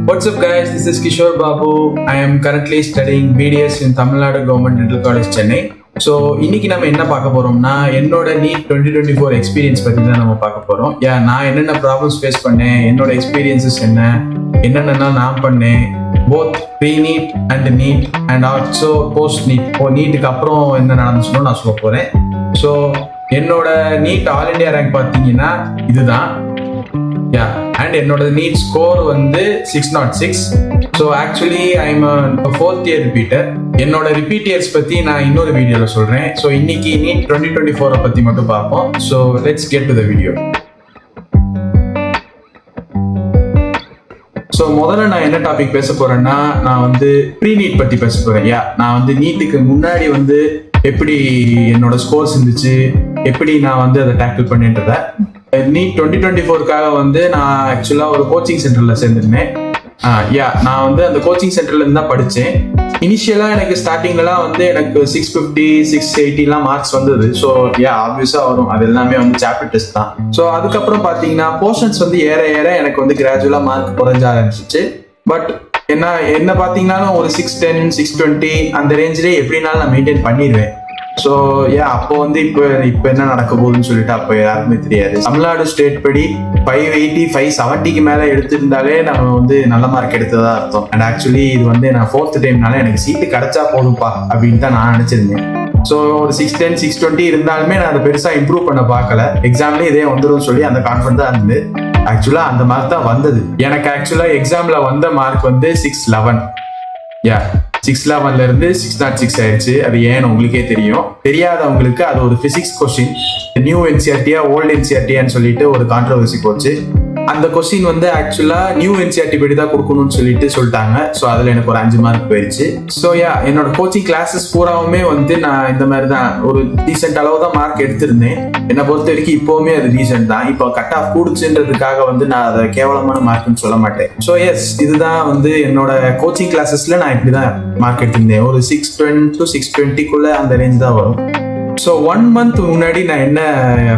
What's up guys, this is Kishore Babu. I am currently studying BDS in Tamil Nadu Government Dental College, Chennai. So இன்னைக்கு நம்ம என்ன பார்க்க போறோம்னா என்னோட NEET 2024 experience பற்றி தான் நம்ம பார்க்க போறோம். நான் என்னென்ன ப்ராப்ளம்ஸ் ஃபேஸ் பண்ணேன், என்னோட எக்ஸ்பீரியன்சஸ் என்னென்ன நான் பண்ணேன், both pre NEET and NEET and also post NEET. நீட்டுக்கு அப்புறம் என்ன நடந்துச்சுன்னு நான் சொல்ல போறேன். ஸோ என்னோட நீட் ஆல் இண்டியா ரேங்க் பார்த்தீங்கன்னா இதுதான். அண்ட் என்னோட நீட் ஸ்கோர் வந்து 606. So actually I'm fourth year repeater. என்னோட ரிப்பீட் இயர்ஸ் பற்றி நான் இன்னொரு வீடியோவில் சொல்கிறேன். ஸோ இன்னைக்கு நீட் 2024 பற்றி மட்டும் பார்ப்போம். So let's get to the video. So முதல்ல நான் என்ன டாபிக் பேச போறேன்னா, நான் வந்து ப்ரீ நீட் பற்றி பேச போறேன். நான் வந்து நீட்டுக்கு முன்னாடி வந்து எப்படி என்னோட ஸ்கோர்ஸ் இருந்துச்சு, எப்படி நான் வந்து அதை டேக்கிள் பண்ணின்றத. நீட் 2024க்காக வந்து நான் ஆக்சுவலா ஒரு கோச்சிங் சென்டர்ல சேர்ந்திருந்தேன். நான் வந்து அந்த கோச்சிங் சென்டர்ல இருந்து தான் படித்தேன். இனிஷியலா எனக்கு ஸ்டார்டிங்லாம் வந்து எனக்கு 650 680 மார்க்ஸ் வந்தது. ஸோ ஆப்வியஸா வரும், அது எல்லாமே வந்து சாப்டர் டெஸ்ட் தான். ஸோ அதுக்கப்புறம் பாத்தீங்கன்னா போர்ஷன்ஸ் வந்து ஏற எனக்கு வந்து கிராஜுவலா மார்க் குறைஞ்ச ஆரம்பிச்சிச்சு. பட் என்ன பாத்தீங்கன்னா ஒரு 610 620 அந்த ரேஞ்சிலே எப்படினாலும் நான் மெயின்டைன் பண்ணிடுவேன். ஸோ அப்போ வந்து இப்போ என்ன நடக்க போகுதுன்னு சொல்லிட்டு அப்போ யாருக்குமே தெரியாது. தமிழ்நாடு ஸ்டேட் படி 580 570க்கு மேலே எடுத்திருந்தாலே நம்ம வந்து நல்ல மார்க் எடுத்ததா அர்த்தம். அண்ட் ஆக்சுவலி இது வந்து நான் 4th டைம்னால எனக்கு சீட்டு கிடைச்சா போதும்பா அப்படின்னு தான் நான் நினைச்சிருந்தேன். ஸோ ஒரு 610 620 இருந்தாலுமே நான் அதை பெருசாக இம்ப்ரூவ் பண்ண பார்க்கல. எக்ஸாம்லேயே இதே வந்துடும் சொல்லி அந்த கான்ஃபிடன்ஸ் தான் இருந்தது. ஆக்சுவலா அந்த மார்க் தான் வந்தது. எனக்கு ஆக்சுவலா எக்ஸாம்ல வந்த மார்க் வந்து 611. 611ல இருந்து 606 ஆயிடுச்சு. அது ஏன்னு உங்களுக்கே தெரியும். தெரியாதவங்களுக்கு அது ஒரு பிசிக்ஸ் கொஸ்டின். நியூ என்சிஆர்டியா ஓல்டு என்சிஆர்டியான்னு சொல்லிட்டு ஒரு கான்ட்ரவர்சி போச்சு. அந்த கொஸ்டின் வந்து ஆக்சுவலா நியூ என்சிஆர்டி படி தான் கொடுக்கணும்னு சொல்லிட்டாங்க. ஸோ அதுல எனக்கு ஒரு 5 மார்க் போயிடுச்சு. ஸோ என்னோட கோச்சிங் கிளாஸஸ் பூராவுமே வந்து நான் இந்த மாதிரி தான் ஒரு டீசென்ட் அளவு தான் மார்க் எடுத்திருந்தேன். என்னை பொறுத்த வரைக்கும் இப்போவுமே அது டீசென்ட் தான். இப்போ கட் ஆஃப் கூடுச்சுன்றதுக்காக வந்து நான் அதை கேவலமான மார்க்னு சொல்ல மாட்டேன். ஸோ இதுதான் வந்து என்னோட கோச்சிங் கிளாஸஸ்ல நான் இப்படிதான் மார்க் எடுத்திருந்தேன். ஒரு 610 to 620க்குள்ள அந்த ரேஞ்ச் தான் வரும். ஸோ 1 month முன்னாடி நான் என்ன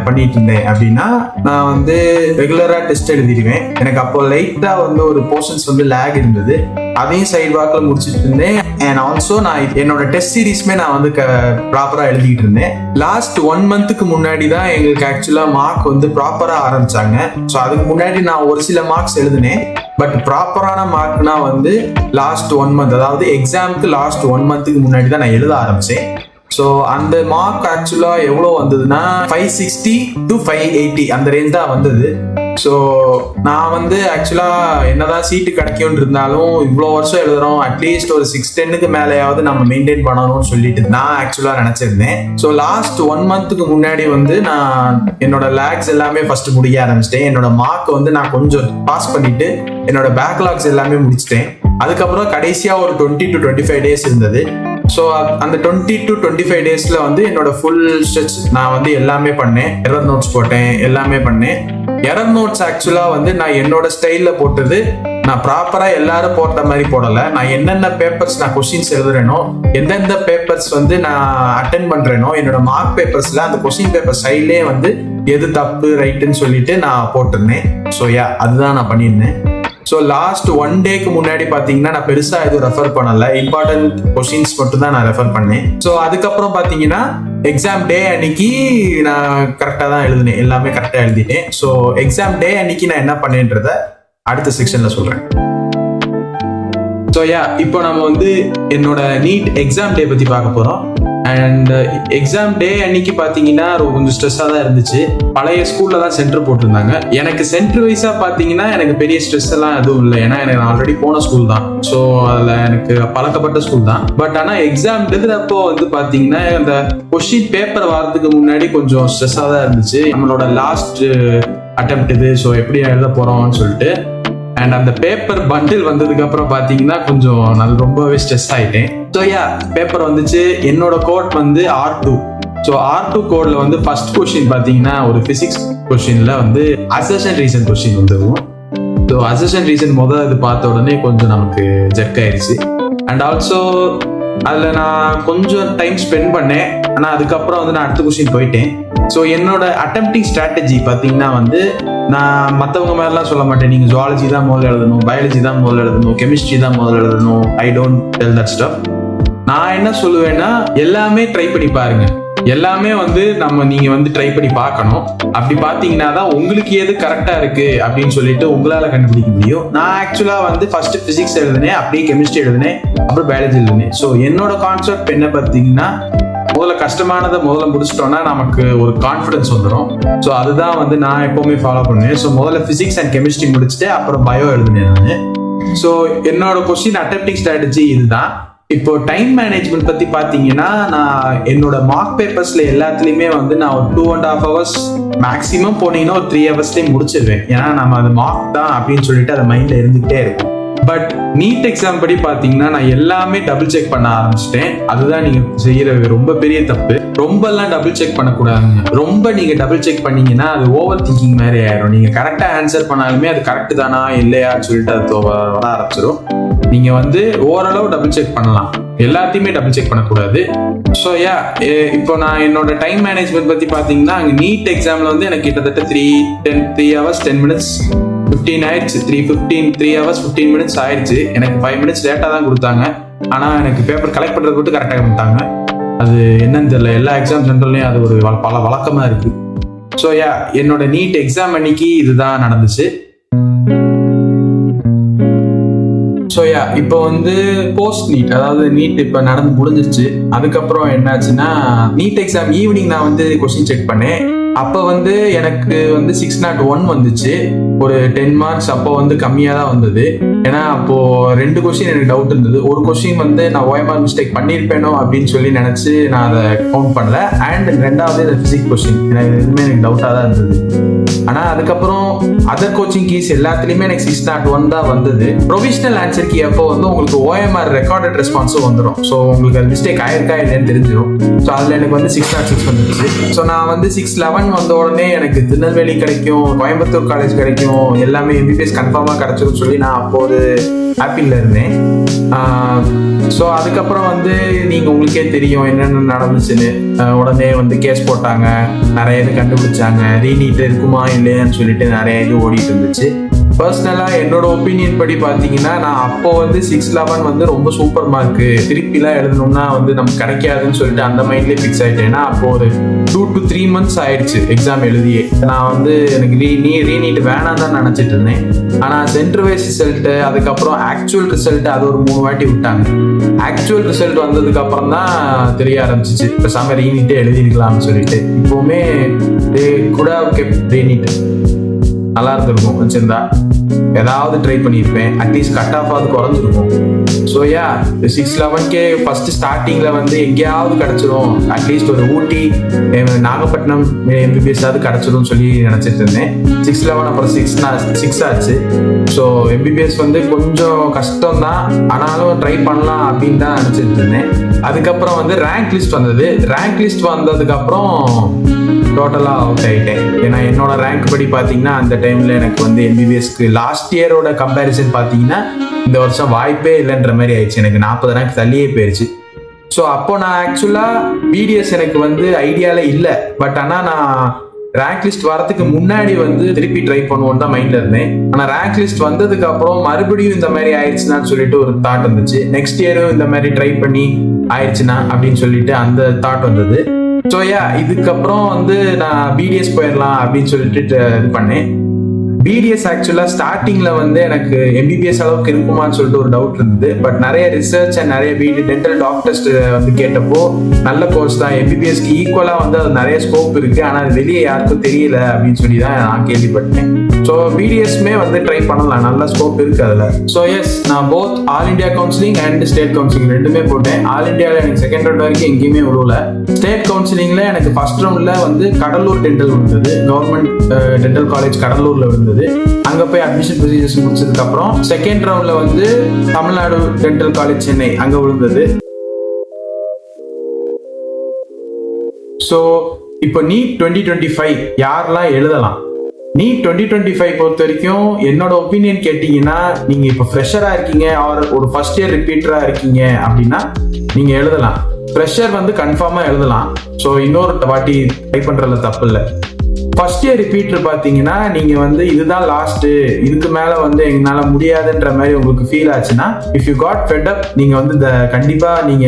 பண்ணிட்டு இருந்தேன் அப்படின்னா, நான் வந்து ரெகுலரா டெஸ்ட் எழுதிடுவேன். எனக்கு அப்போ லைட்டா வந்து ஒரு போர்ஷன்ஸ் வந்து லேக் இருந்தது. அதையும் சைட் வாக்கில் முடிச்சுட்டு இருந்தேன். அண்ட் ஆல்சோ நான் என்னோட டெஸ்ட் சீரீஸ்மே நான் வந்து ப்ராப்பரா எழுதிட்டு இருந்தேன். லாஸ்ட் 1 monthக்கு முன்னாடி தான் எங்களுக்கு ஆக்சுவலா மார்க் வந்து ப்ராப்பரா ஆரம்பிச்சாங்க. ஸோ அதுக்கு முன்னாடி நான் ஒரு சில மார்க்ஸ் எழுதினேன். பட் ப்ராப்பரான மார்க்னா வந்து லாஸ்ட் 1 month, அதாவது எக்ஸாமுக்கு லாஸ்ட் 1 monthக்கு முன்னாடி தான் நான் எழுத ஆரம்பிச்சேன். ஸோ அந்த மார்க் ஆக்சுவலா எவ்வளோ வந்ததுன்னா 560 to 580 அந்த ரேஞ்ச் தான் வந்தது. ஸோ நான் வந்து ஆக்சுவலா என்னதான் சீட்டு கிடைக்கும்னு இருந்தாலும் இவ்வளோ வருஷம் எழுதுறோம், அட்லீஸ்ட் ஒரு 610க்கு மேலேயாவது நம்ம மெயின்டைன் பண்ணணும்னு சொல்லிட்டு நான் ஆக்சுவலா நினைச்சிருந்தேன். ஸோ லாஸ்ட் 1 monthக்கு முன்னாடி வந்து நான் என்னோட லேக்ஸ் எல்லாமே ஃபர்ஸ்ட் முடிக்க ஆரம்பிச்சிட்டேன். என்னோட மார்க் வந்து நான் கொஞ்சம் பாஸ் பண்ணிட்டு என்னோட பேக்லாக்ஸ் எல்லாமே முடிச்சிட்டேன். அதுக்கப்புறம் கடைசியா ஒரு 20 to 25 days இருந்தது. ஸோ அந்த 20 to 25 daysல வந்து என்னோட ஃபுல் ஸ்ட்ரெச் நான் வந்து எல்லாமே பண்ணேன். எரர் நோட்ஸ் போட்டேன், எல்லாமே பண்ணேன். எரர் நோட்ஸ் ஆக்சுவலா வந்து நான் என்னோட ஸ்டைல்ல போட்டது. நான் ப்ராப்பரா எல்லாரும் போட்ட மாதிரி போடல. நான் என்னென்ன பேப்பர்ஸ் நான் கொஸ்டின்ஸ் எழுதுறேனோ, எந்தெந்த பேப்பர்ஸ் வந்து நான் அட்டென்ட் பண்றேனோ, என்னோட மார்க் பேப்பர்ஸ்ல அந்த கொஸ்டின் பேப்பர் ஸ்டைல்லே வந்து எது தப்பு ரைட்டுன்னு சொல்லிட்டு நான் போட்டிருந்தேன். ஸோ அதுதான் நான் பண்ணியிருந்தேன். ஸோ லாஸ்ட் 1 dayக்கு முன்னாடி பார்த்தீங்கன்னா நான் பெருசா எதுவும் ரெஃபர் பண்ணல. இம்பார்ட்டன்ட் கொஸ்டின்ஸ் மட்டும் தான் நான் ரெஃபர் பண்ணேன். ஸோ அதுக்கப்புறம் பார்த்தீங்கன்னா எக்ஸாம் டே அன்னைக்கு நான் கரெக்டாக தான் எழுதினேன், எல்லாமே கரெக்டாக எழுதிட்டேன். ஸோ எக்ஸாம் டே அன்னைக்கு நான் என்ன பண்ணேன்றத அடுத்த செக்ஷன்ல சொல்றேன். ஸோ இப்போ நம்ம வந்து என்னோட நீட் எக்ஸாம் டே பத்தி பார்க்க போறோம். அண்ட் எக்ஸாம் டே அன்னைக்கு பார்த்தீங்கன்னா கொஞ்சம் ஸ்ட்ரெஸ்ஸாக தான் இருந்துச்சு. பழைய ஸ்கூல்ல தான் சென்டர் போட்டிருந்தாங்க. எனக்கு சென்டர் வைஸா பார்த்தீங்கன்னா எனக்கு பெரிய ஸ்ட்ரெஸ் எல்லாம் எதுவும் இல்லை. ஏன்னா எனக்கு ஆல்ரெடி போன ஸ்கூல் தான். ஸோ அதில் எனக்கு பழக்கப்பட்ட ஸ்கூல் தான். பட் ஆனால் எக்ஸாம் எழுதுறப்போ வந்து பார்த்தீங்கன்னா அந்த கொஸ்டின் பேப்பர் வரதுக்கு முன்னாடி கொஞ்சம் ஸ்ட்ரெஸ்ஸாக தான் இருந்துச்சு. நம்மளோட லாஸ்ட் அட்டெம்ப்ட் இது. ஸோ எப்படி எழுத போறோம்னு சொல்லிட்டு. அண்ட் அந்த பேப்பர் பண்டில் வந்ததுக்கு அப்புறம் பாத்தீங்கன்னா கொஞ்சம் நான் ரொம்பவே ஸ்ட்ரெஸ் ஆயிட்டேன். ஸோ பேப்பர் வந்துச்சு. என்னோட கோட் வந்து R2. ஸோ R2 கோட்ல வந்து ஃபர்ஸ்ட் கொஸ்டின் பாத்தீங்கன்னா ஒரு பிசிக்ஸ் கொஸ்டின்ல வந்து அசர்ஷன் ரீசன் கொஸ்டின் வந்துடும். ஸோ அசர்ஷன் ரீசன் இது பார்த்த உடனே கொஞ்சம் நமக்கு ஜெர்க் ஆயிடுச்சு. அண்ட் ஆல்சோ அதில் நான் கொஞ்சம் டைம் ஸ்பெண்ட் பண்ணேன். ஆனால் அதுக்கப்புறம் வந்து நான் அடுத்த கொஸ்டின் போயிட்டேன். ஸோ என்னோட அட்டெம்ப்டிங் ஸ்ட்ராட்டஜி பார்த்தீங்கன்னா வந்து நான் மற்றவங்க மாதிரிலாம் சொல்ல மாட்டேன், நீங்கள் ஜுவாலஜி தான் முதல்ல எழுதணும், பயாலஜி தான் முதல்ல எழுதணும், கெமிஸ்ட்ரி தான் முதல்ல எழுதணும். I don't tell that stuff. நான் என்ன சொல்லுவேன்னா எல்லாமே ட்ரை பண்ணி பாருங்க. எல்லாமே வந்து நீங்க வந்து ட்ரை பண்ணி பார்க்கணும். அப்படி பாத்தீங்கன்னா தான் உங்களுக்கு எது கரெக்டா இருக்கு அப்படின்னு சொல்லிட்டு உங்களால கண்டுபிடிக்க முடியும். நான் ஆக்சுவலா வந்து ஃபர்ஸ்ட் பிசிக்ஸ் எழுதினேன், அப்படியே கெமிஸ்ட்ரி எழுதினேன், அப்புறம் பயாலஜி எழுதினேன். ஸோ என்னோட கான்செப்ட் என்ன பார்த்தீங்கன்னா முதல்ல கஷ்டமானதை முதல்ல முடிச்சிட்டோம்னா நமக்கு ஒரு கான்ஃபிடன்ஸ் வந்துடும். ஸோ அதுதான் வந்து நான் எப்பவுமே ஃபாலோ பண்ணுவேன். ஸோ முதல்ல பிசிக்ஸ் அண்ட் கெமிஸ்ட்ரி முடிச்சுட்டு அப்புறம் பயோ எழுதினேன் நான். ஸோ என்னோட கொஸ்டின் அட்டெம்ப்டிங் ஸ்ட்ராட்டஜி இதுதான். இப்போ டைம் மேனேஜ்மெண்ட் பத்தி பாத்தீங்கன்னா நான் என்னோட மார்க் பேப்பர்ஸ்ல எல்லாத்துலயுமே வந்து நான் ஒரு 2.5 hours மேக்ஸிமம் போனீங்கன்னா ஒரு 3 hours முடிச்சிருவேன். ஏன்னா நம்ம அது மார்க் தான் அப்படின்னு சொல்லிட்டு அது மைண்ட்ல இருந்துகிட்டே இருக்கும். பட் நீட் எக்ஸாம் படி பாத்தீங்கன்னா நான் எல்லாமே டபுள் செக் பண்ண ஆரம்பிச்சிட்டேன். அதுதான் நீங்க செய்யற ரொம்ப பெரிய தப்பு. ரொம்ப எல்லாம் டபுள் செக் பண்ணக்கூடாதுங்க. ரொம்ப நீங்க டபுள் செக் பண்ணீங்கன்னா அது ஓவர் திங்கிங் மாதிரி ஆயிடும். நீங்க கரெக்டா ஆன்சர் பண்ணாலுமே அது கரெக்ட் தானா இல்லையான்னு சொல்லிட்டு அது வர ஆரம்பிச்சிடும். நீங்க வந்து ஓரளவு டபுள் செக் பண்ணலாம், எல்லாத்தையுமே டபுள் செக் பண்ணக்கூடாது. ஸோ இப்போ நான் என்னோட டைம் மேனேஜ்மெண்ட் பத்தி பாத்தீங்கன்னா அங்க நீட் எக்ஸாம்ல வந்து எனக்கு கிட்டத்தட்ட 3 hours 10 minutes 15 ஆயிடுச்சு. 3 hours 15 minutes ஆயிடுச்சு. எனக்கு 5 minutes லேட்டா தான் கொடுத்தாங்க. ஆனா எனக்கு பேப்பர் கலெக்ட் பண்றது மட்டும் கரெக்டாக கொடுத்தாங்க. அது என்னன்னு தெரியல, எல்லா எக்ஸாம் சென்டர்லயும் அது ஒரு பல வழக்கமா இருக்கு. ஸோ என்னோட நீட் எக்ஸாம் அன்னைக்கு இதுதான் நடந்துச்சு. ஸோ இப்போ வந்து போஸ்ட் நீட், அதாவது நீட் இப்போ நடந்து முடிஞ்சிருச்சு. அதுக்கப்புறம் என்னாச்சுன்னா நீட் எக்ஸாம் ஈவினிங் நான் வந்து கொஸ்டின் செக் பண்ணேன். அப்போ வந்து எனக்கு வந்து 601 வந்துச்சு. ஒரு 10 marks அப்போ வந்து கம்மியாக தான் வந்தது. ஏன்னா அப்போ 2 கொஸ்டின் எனக்கு டவுட் இருந்தது. ஒரு கொஸ்டின் வந்து நான் OMR மிஸ்டேக் பண்ணியிருப்பேனோ அப்படின்னு சொல்லி நினைச்சு நான் அதை கவுண்ட் பண்ணல. அண்ட் ரெண்டாவது இந்த பிசிக்ஸ் கொஸ்டின் எதுவுமே எனக்கு டவுட்டாக தான் இருந்தது. ஆனால் அதுக்கப்புறம் அதர் கோச்சிங் கீஸ் எல்லாத்துலேயுமே எனக்கு 601 தான் வந்தது. ப்ரொவிஷனல் ஆன்சர் கீ அப்போ வந்து உங்களுக்கு OMR ரெக்கார்டட் ரெஸ்பான்ஸும் வந்துடும். ஸோ உங்களுக்கு அது மிஸ்டேக் ஆயிருக்கா இல்லைன்னு தெரிஞ்சிடும். ஸோ அதில் எனக்கு வந்து 606 வந்துருச்சு. ஸோ நான் வந்து 611 வந்த உடனே எனக்கு திருநெல்வேலி கிடைக்கும், கோயம்புத்தூர் காலேஜ் கிடைக்கும், எல்லாமே MBBS கன்ஃபார்மா கிடைச்சிரும் சொல்லி நான் அப்போ ஒரு ஹாப்பில இருந்தேன். ஸோ அதுக்கப்புறம் வந்து நீங்க உங்களுக்கே தெரியும் என்னென்ன நடந்துச்சுன்னு. உடனே வந்து கேஸ் போட்டாங்க, நிறைய இது கண்டுபிடிச்சாங்க, ரீநீட் இருக்குமா இல்லையான்னு சொல்லிட்டு நிறைய இது ஓடிட்டு இருந்துச்சு. பர்சனலா என்னோட ஒப்பீனியன் படி பாத்தீங்கன்னா நான் அப்போ வந்து 611 வந்து ரொம்ப சூப்பர் மார்க், திருப்பிலாம் எழுதணும்னா வந்து நமக்கு கிடைக்காதுன்னு சொல்லிட்டு அந்த மைண்ட்லேயே ஃபிக்ஸ் ஆயிட்டேன்னா அப்போ ஒரு 2 to 3 months ஆயிடுச்சு எக்ஸாம் எழுதியே. நான் வந்து எனக்கு ரீநீட் வேணாம் தான் நினைச்சிட்டு இருந்தேன். ஆனா சென்டர் வைஸ் ரிசல்ட், அதுக்கப்புறம் ஆக்சுவல் ரிசல்ட் அது ஒரு 3 வாட்டி விட்டாங்க. ஆக்சுவல் ரிசல்ட் வந்ததுக்கு அப்புறம் தான் தெரிய ஆரம்பிச்சிச்சு பேசாம ரீநீட்டே எழுதிருக்கலாம்னு சொல்லிட்டு. இப்பவுமே கூட ரீநீட் நல்லா இருந்திருக்கும், வச்சிருந்தா ஏதாவது ட்ரை பண்ணியிருப்பேன், அட்லீஸ்ட் கட் ஆஃப் ஆகுது குறைஞ்சிருக்கும். ஸோ 611K ஃபர்ஸ்ட் ஸ்டார்டிங்ல வந்து எங்கேயாவது கிடைச்சிரும், அட்லீஸ்ட் ஒரு ஊட்டி நாகப்பட்டினம் MBBS ஆகுது கிடைச்சிரும் சொல்லி நினைச்சிட்டு இருந்தேன். 611 அப்புறம் 6 ஆச்சு. ஸோ MBBS வந்து கொஞ்சம் கஷ்டம் தான், ஆனாலும் ட்ரை பண்ணலாம் அப்படின்னு தான் நினைச்சிட்டு இருந்தேன். அதுக்கப்புறம் வந்து ரேங்க் லிஸ்ட் வந்தது. ரேங்க் லிஸ்ட் வந்ததுக்கு அப்புறம் டோட்டலா அவுட் ஆயிட்டேன். ஏன்னா என்னோட ரேங்க் படி பாத்தீங்கன்னா அந்த டைம்ல எனக்கு வந்து MBBSக்கு லாஸ்ட் இயரோட கம்பேரிசன் பாத்தீங்கன்னா இந்த வருஷம் வாய்ப்பே இல்லைன்ற மாதிரி ஆயிடுச்சு. எனக்கு 40 ரேங்க் தள்ளியே போயிருச்சு. ஸோ அப்போ நான் ஆக்சுவலா BDS எனக்கு வந்து ஐடியால இல்லை. பட் ஆனா நான் ரேங்க் லிஸ்ட் வரதுக்கு முன்னாடி வந்து திருப்பி ட்ரை பண்ணுவோம் தான் மைண்ட்ல இருந்தேன். ஆனா ரேங்க் லிஸ்ட் வந்ததுக்கு அப்புறம் மறுபடியும் இந்த மாதிரி ஆயிடுச்சுன்னு சொல்லிட்டு ஒரு தாட் இருந்துச்சு. நெக்ஸ்ட் இயரும் இந்த மாதிரி ட்ரை பண்ணி ஆயிடுச்சுன்னா அப்படின்னு சொல்லிட்டு அந்த தாட் வந்தது. ஸோ இதுக்கப்புறம் வந்து நான் BDS போயிடலாம் அப்படின்னு சொல்லிட்டு இது பண்ணேன். BDS ஆக்சுவலா ஸ்டார்டிங்ல வந்து எனக்கு MBBS அளவுக்கு இருக்குமான்னு சொல்லிட்டு ஒரு டவுட் இருந்தது. பட் நிறைய ரிசர்ச் அண்ட் நிறைய டென்டல் டாக்டர்ஸ் வந்து கேட்டப்போ நல்ல கோர்ஸ் தான், MBBSக்கு ஈக்குவலா வந்து அது நிறைய ஸ்கோப் இருக்கு, ஆனா அது வெளியே யாருக்கும் தெரியல அப்படின்னு சொல்லி தான் நான் கேள்விப்பட்டேன். ஸோ BDSமே வந்து ட்ரை பண்ணலாம், நல்ல ஸ்கோப் இருக்கு அதுல. ஸோ நான் both all India counselling and state counselling ரெண்டுமே போட்டேன். ஆல் இண்டியாவில் எனக்கு செகண்ட் ரவுண்ட் வரைக்கும் எங்கேயுமே விழுவல. ஸ்டேட் கவுன்சிலிங்ல எனக்கு ஃபர்ஸ்ட் ரவுண்ட்ல வந்து கடலூர் டென்டல் விழுந்தது, கவர்மெண்ட் டென்டல் காலேஜ் கடலூர்ல விழுந்தது. அங்க போய் அட்மிஷன் ப்ரொசீஜர்ஸ் முடிச்சதுக்கு அப்புறம் செகண்ட் ரவுண்ட்ல வந்து தமிழ்நாடு டென்டல் காலேஜ் சென்னை அங்க விழுந்தது. ஸோ இப்போ நீட் 2025 யாரெல்லாம் எழுதலாம்? நீட் 2025 பொறுத்த வரைக்கும் என்னோட ஒப்பீனியன் கேட்டீங்கன்னா, நீங்க இப்ப ஃப்ரெஷரா இருக்கீங்க ஆர் ஒரு ஃபர்ஸ்ட் இயர் ரிப்பீட்டரா இருக்கீங்க அப்படின்னா நீங்க எழுதலாம். ஃப்ரெஷர் வந்து கன்ஃபார்மா எழுதலாம். ஸோ இன்னொரு வாட்டி ட்ரை பண்றதுல தப்பு இல்லை. ஃபர்ஸ்ட் இயர் ரிப்பீட்டர் பார்த்தீங்கன்னா நீங்க வந்து இதுதான் லாஸ்ட், இதுக்கு மேல வந்து எங்களால முடியாதுன்ற மாதிரி உங்களுக்கு ஃபீல் ஆச்சுன்னா, if you got fed up, நீங்க வந்து கண்டிப்பா நீங்க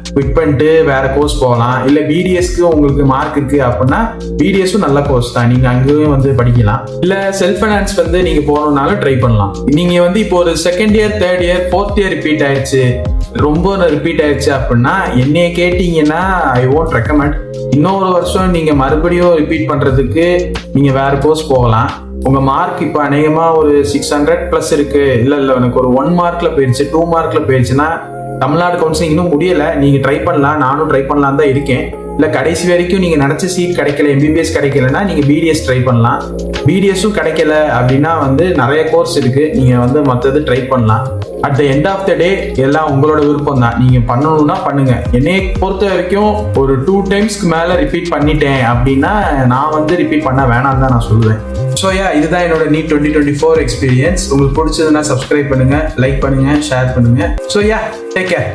குவிட் பண்ணிட்டு வேற கோர்ஸ் போகலாம். இல்ல பிடிஎஸ்க்கு உங்களுக்கு மார்க் இருக்கு அப்படின்னா பிடிஎஸும் நல்ல கோர்ஸ் தான், நீங்க அங்கேயும் வந்து படிக்கலாம். இல்ல செல்ஃப் ஃபைனான்ஸ் வந்து நீங்க போகணும்னாலும் ட்ரை பண்ணலாம். நீங்க வந்து இப்போ ஒரு second year, third year, fourth year repeat ஆயிடுச்சு, ரொம்ப ரிப்பீட் ஆயிடுச்சு அப்படின்னா என்னைய கேட்டீங்கன்னா ஐ ஒன்ட் ரெக்கமெண்ட். இன்னொரு வருஷம் நீங்க மறுபடியும் ரிப்பீட் பண்றதுக்கு நீங்க வேற கோர்ஸ் போகலாம். உங்க மார்க் இப்ப அநேகமா ஒரு 600+ இருக்கு, இல்ல எனக்கு ஒரு 1 மார்க்ல போயிடுச்சு, 2 மார்க்ல போயிடுச்சுன்னா தமிழ்நாடு கவுன்சிலிங் இன்னும் முடியல, நீங்க ட்ரை பண்ணலாம். நானும் ட்ரை பண்ணலாம் தான் இருக்கேன். இல்ல கடைசி வரைக்கும் நீங்க நினைச்ச சீட் கிடைக்கல, எம்பிபிஎஸ் கிடைக்கலன்னா நீங்க பிடிஎஸ் ட்ரை பண்ணலாம். பிடிஎஸும் கிடைக்கல அப்படின்னா வந்து நிறைய கோர்ஸ் இருக்கு, நீங்க வந்து மற்றது ட்ரை பண்ணலாம். At the end of the day எல்லாம் உங்களோட விருப்பம் தான், நீங்க பண்ணணும்னா பண்ணுங்க. என்னைய பொறுத்த வரைக்கும் ஒரு 2 டைம்ஸ்க்கு மேல ரிப்பீட் பண்ணிட்டேன் அப்படின்னா நான் வந்து ரிப்பீட் பண்ண வேணாம் தான் நான் சொல்லுவேன். ஸோ இதுதான் என்னோட நீட் 2024 எக்ஸ்பீரியன்ஸ். உங்களுக்கு பிடிச்சதுன்னா சப்ஸ்கிரைப் பண்ணுங்க, லைக் பண்ணுங்க, ஷேர் பண்ணுங்க. So take care.